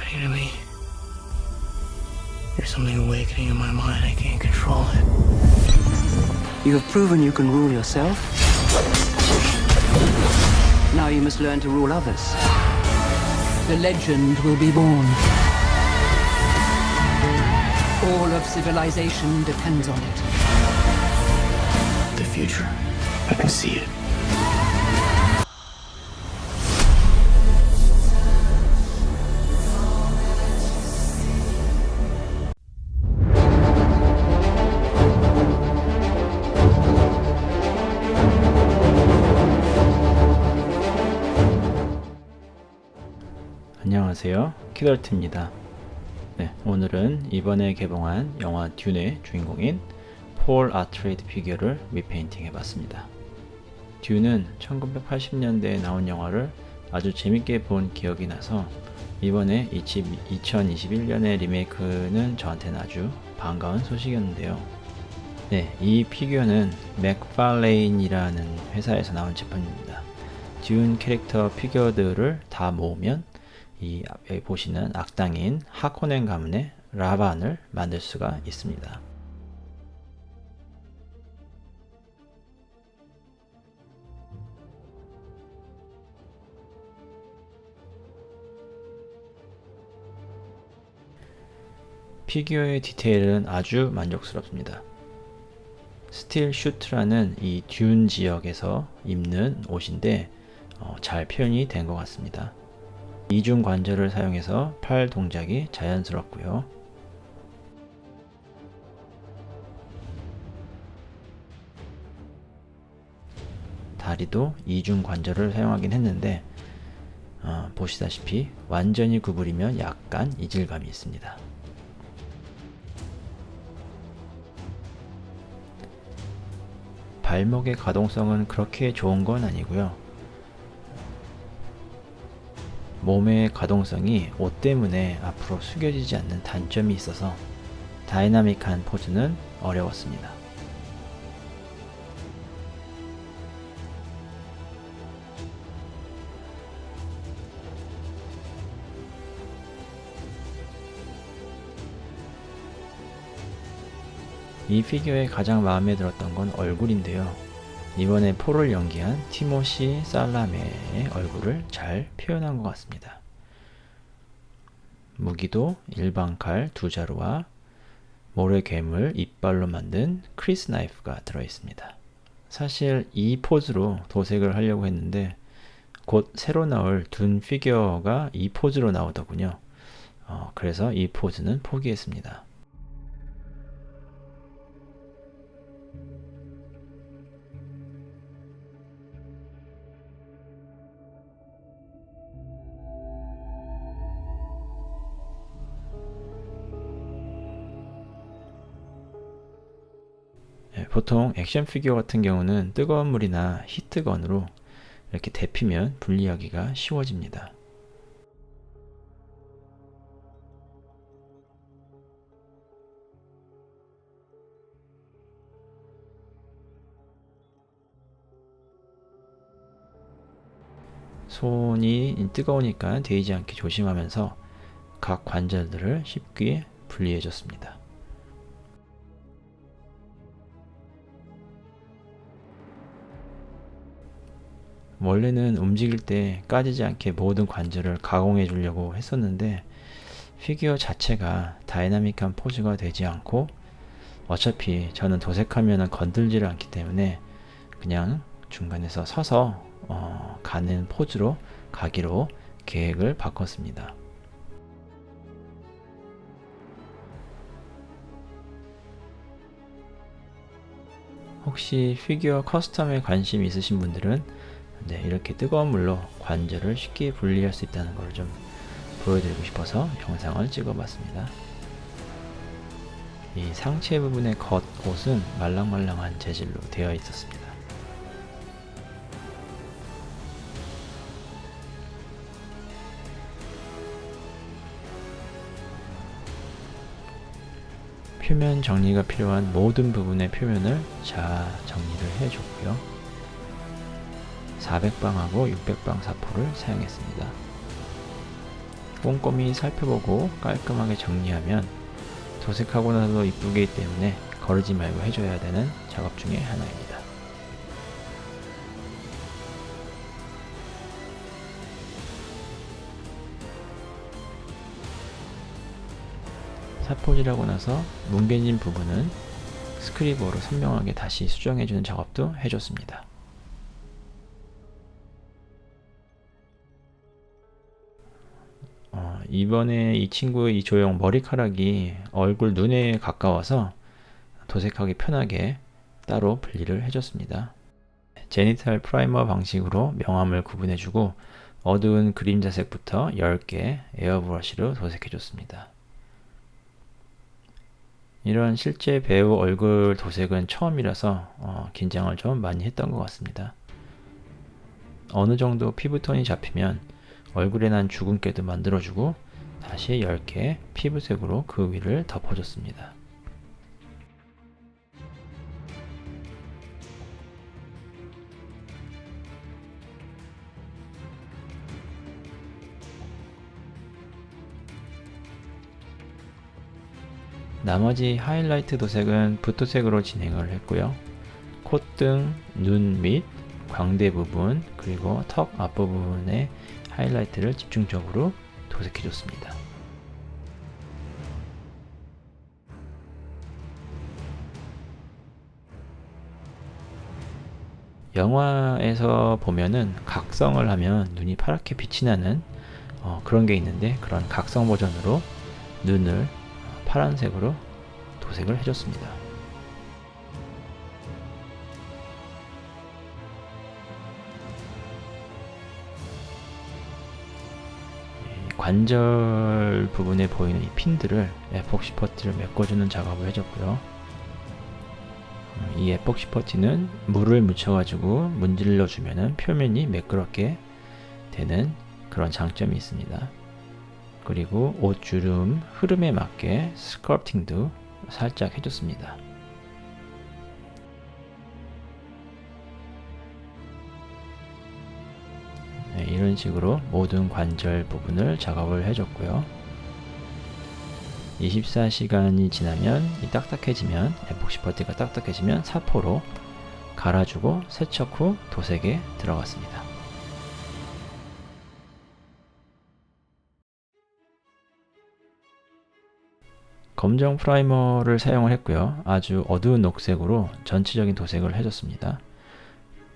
happening to me? There's something awakening in my mind. I can't control it. You have proven you can rule yourself. Now you must learn to rule others. The legend will be born. All of civilization depends on it. The future. I can see it. 안녕하세요, 키덜트입니다. 네, 오늘은 이번에 개봉한 영화 듄의 주인공인 폴 아트레이드 피규어를 리페인팅 해봤습니다. 듄은 1980년대에 나온 영화를 아주 재밌게 본 기억이 나서 이번에 2021년의 리메이크는 저한테는 아주 반가운 소식이었는데요. 네, 이 피규어는 맥팔레인이라는 회사에서 나온 제품입니다. 듄 캐릭터 피규어들을 다 모으면 이 앞에 보시는 악당인 하코넨 가문의 라반을 만들 수가 있습니다. 피규어의 디테일은 아주 만족스럽습니다. 스틸 슈트라는 이 듄 지역에서 입는 옷인데 잘 표현이 된 것 같습니다. 이중 관절을 사용해서 팔 동작이 자연스럽고요. 다리도 이중 관절을 사용하긴 했는데 보시다시피 완전히 구부리면 약간 이질감이 있습니다. 발목의 가동성은 그렇게 좋은 건 아니고요. 몸의 가동성이 옷 때문에 앞으로 숙여지지 않는 단점이 있어서 다이나믹한 포즈는 어려웠습니다. 이 피규어에 가장 마음에 들었던 건 얼굴인데요. 이번에 폴을 연기한 티모시 살라메의 얼굴을 잘 표현한 것 같습니다. 무기도 일반 칼 2자루와 모래 괴물 이빨로 만든 크리스 나이프가 들어있습니다. 사실 이 포즈로 도색을 하려고 했는데 곧 새로 나올 둔 피규어가 이 포즈로 나오더군요. 그래서 이 포즈는 포기했습니다. 보통 액션 피규어 같은 경우는 뜨거운 물이나 히트건으로 이렇게 데피면 분리하기가 쉬워집니다. 손이 뜨거우니까 데이지 않게 조심하면서 각 관절들을 쉽게 분리해줬습니다. 원래는 움직일 때 까지지 않게 모든 관절을 가공해 주려고 했었는데 피규어 자체가 다이나믹한 포즈가 되지 않고 어차피 저는 도색하면 건들지를 않기 때문에 그냥 중간에서 서서 가는 포즈로 가기로 계획을 바꿨습니다. 혹시 피규어 커스텀에 관심 있으신 분들은 이렇게 뜨거운 물로 관절을 쉽게 분리할 수 있다는 걸 좀 보여드리고 싶어서 영상을 찍어봤습니다. 이 상체 부분의 겉옷은 말랑말랑한 재질로 되어 있었습니다. 표면 정리가 필요한 모든 부분의 표면을 정리를 해줬고요. 400방하고 600방 사포를 사용했습니다. 꼼꼼히 살펴보고 깔끔하게 정리하면 도색하고 나서 이쁘기 때문에 거르지 말고 해줘야 되는 작업 중에 하나입니다. 사포질하고 나서 뭉개진 부분은 스크리버로 선명하게 다시 수정해주는 작업도 해줬습니다. 이번에 이 친구의 이 조형 머리카락이 얼굴 눈에 가까워서 도색하기 편하게 따로 분리를 해줬습니다. 제니탈 프라이머 방식으로 명암을 구분해주고 어두운 그림자색부터 10개 에어브러쉬로 도색해줬습니다. 이런 실제 배우 얼굴 도색은 처음이라서 긴장을 좀 많이 했던 것 같습니다. 어느 정도 피부톤이 잡히면 얼굴에 난 주근깨도 만들어주고 다시 10개 피부색으로 그 위를 덮어줬습니다. 나머지 하이라이트 도색은 붓도색으로 진행을 했고요. 콧등, 눈 밑, 광대 부분, 그리고 턱 앞부분에 하이라이트를 집중적으로 도색해줬습니다. 영화에서 보면은 각성을 하면 눈이 파랗게 빛이 나는 그런 게 있는데 그런 각성 버전으로 눈을 파란색으로 도색을 해줬습니다. 관절 부분에 보이는 이 핀들을 에폭시 퍼티를 메꿔주는 작업을 해줬고요. 이 에폭시 퍼티는 물을 묻혀가지고 문질러 주면은 표면이 매끄럽게 되는 그런 장점이 있습니다. 그리고 옷 주름 흐름에 맞게 스컬프팅도 살짝 해줬습니다. 네, 이런 식으로 모든 관절 부분을 작업을 해줬고요. 24시간이 지나면 이 딱딱해지면 에폭시 퍼티가 딱딱해지면 사포로 갈아주고 세척 후 도색에 들어갔습니다. 검정 프라이머를 사용을 했고요. 아주 어두운 녹색으로 전체적인 도색을 해줬습니다.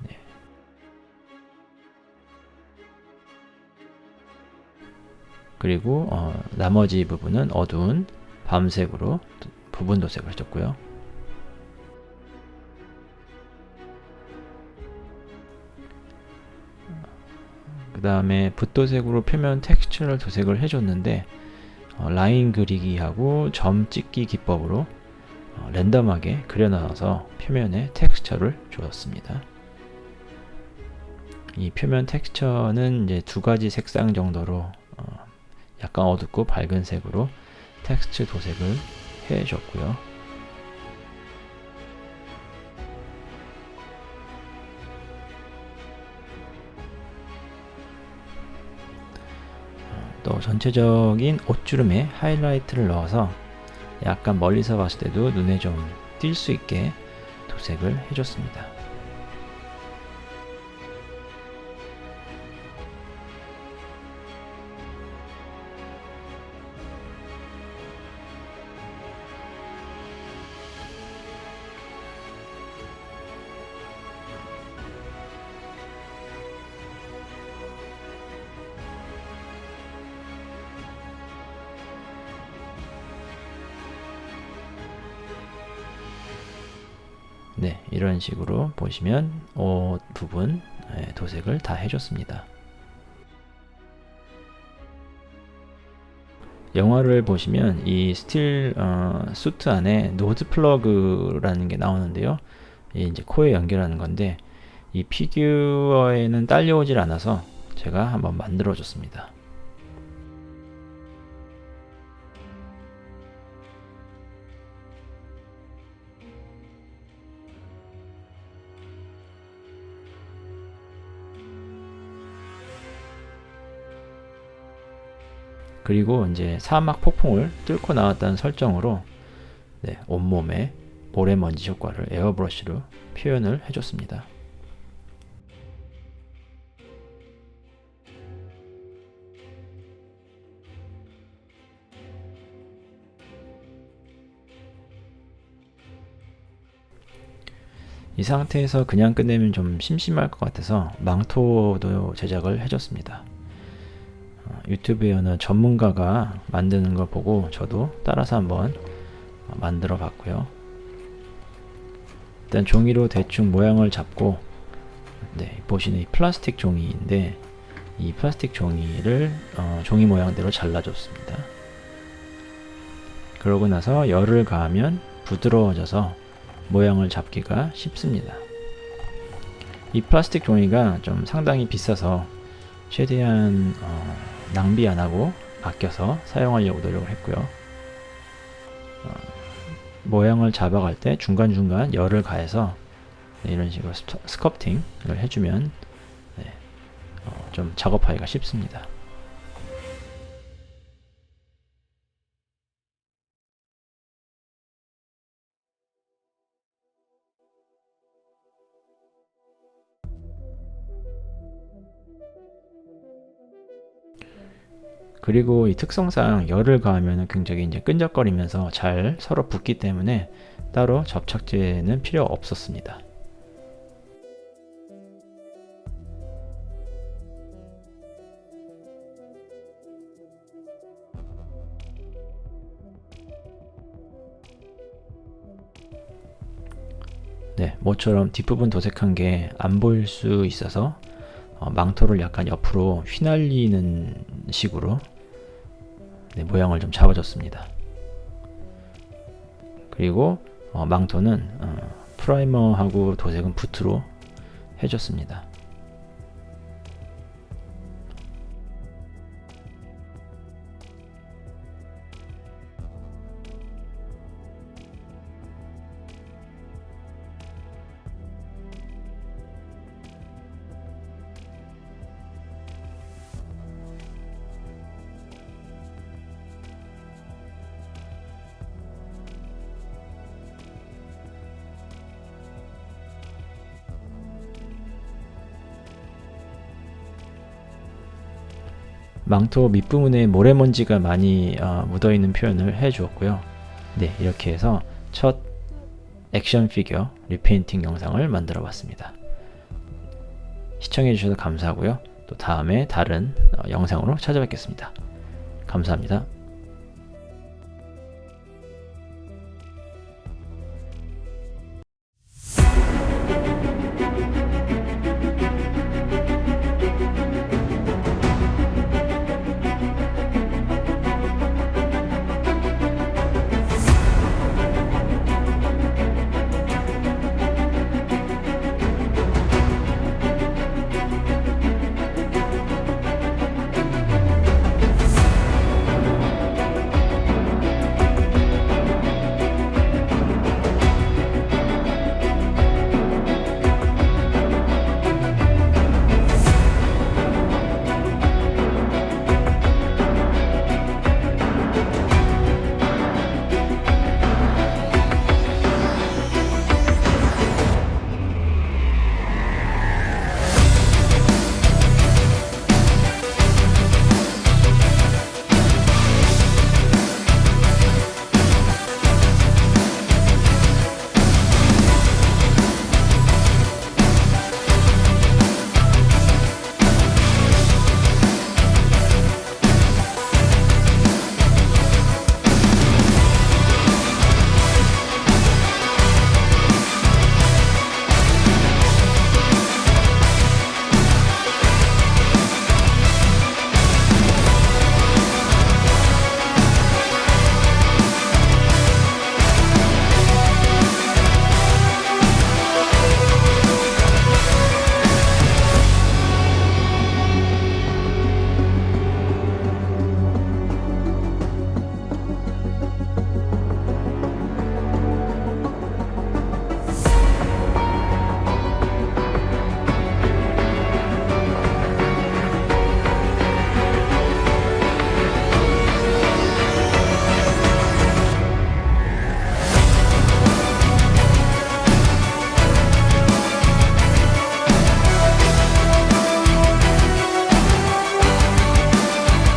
네. 그리고 나머지 부분은 어두운 밤색으로 부분 도색을 해줬고요. 그 다음에 붓도색으로 표면 텍스처를 도색을 해줬는데 라인 그리기하고 점 찍기 기법으로 랜덤하게 그려넣어서 표면에 텍스처를 주었습니다. 이 표면 텍스처는 이제 두 가지 색상 정도로 약간 어둡고 밝은 색으로 텍스처 도색을 해줬고요. 또 전체적인 옷주름에 하이라이트를 넣어서 약간 멀리서 봤을 때도 눈에 좀 띌 수 있게 도색을 해줬습니다. 네, 이런 식으로 보시면 옷 부분 도색을 다 해줬습니다. 영화를 보시면 이 스틸 수트 안에 노즈 플러그라는 게 나오는데요. 이제 코에 연결하는 건데 이 피규어에는 딸려오질 않아서 제가 한번 만들어 줬습니다. 그리고 이제 사막 폭풍을 뚫고 나왔다는 설정으로 네, 온몸에 모래먼지 효과를 에어브러쉬로 표현을 해줬습니다. 이 상태에서 그냥 끝내면 좀 심심할 것 같아서 망토도 제작을 해줬습니다. 유튜브에 어느 전문가가 만드는 걸 보고 저도 따라서 한번 만들어 봤고요. 일단 종이로 대충 모양을 잡고 네, 보시는 이 플라스틱 종이인데 이 플라스틱 종이를 종이 모양대로 잘라줬습니다. 그러고 나서 열을 가하면 부드러워져서 모양을 잡기가 쉽습니다. 이 플라스틱 종이가 좀 상당히 비싸서 최대한 낭비 안 하고 아껴서 사용하려고 노력을 했고요. 모양을 잡아갈 때 중간중간 열을 가해서 네, 이런 식으로 스커프팅을 해주면 네, 좀 작업하기가 쉽습니다. 그리고 이 특성상 열을 가하면 굉장히 이제 끈적거리면서 잘 서로 붙기 때문에 따로 접착제는 필요 없었습니다. 네, 모처럼 뒷부분 도색한 게 안 보일 수 있어서 망토를 약간 옆으로 휘날리는 식으로 네, 모양을 좀 잡아줬습니다. 그리고 망토는 프라이머하고 도색은 붓으로 해줬습니다. 망토 밑부분에 모래먼지가 많이 묻어있는 표현을 해주었고요. 네, 이렇게 해서 첫 액션 피규어 리페인팅 영상을 만들어 봤습니다. 시청해주셔서 감사하고요. 또 다음에 다른 영상으로 찾아뵙겠습니다. 감사합니다.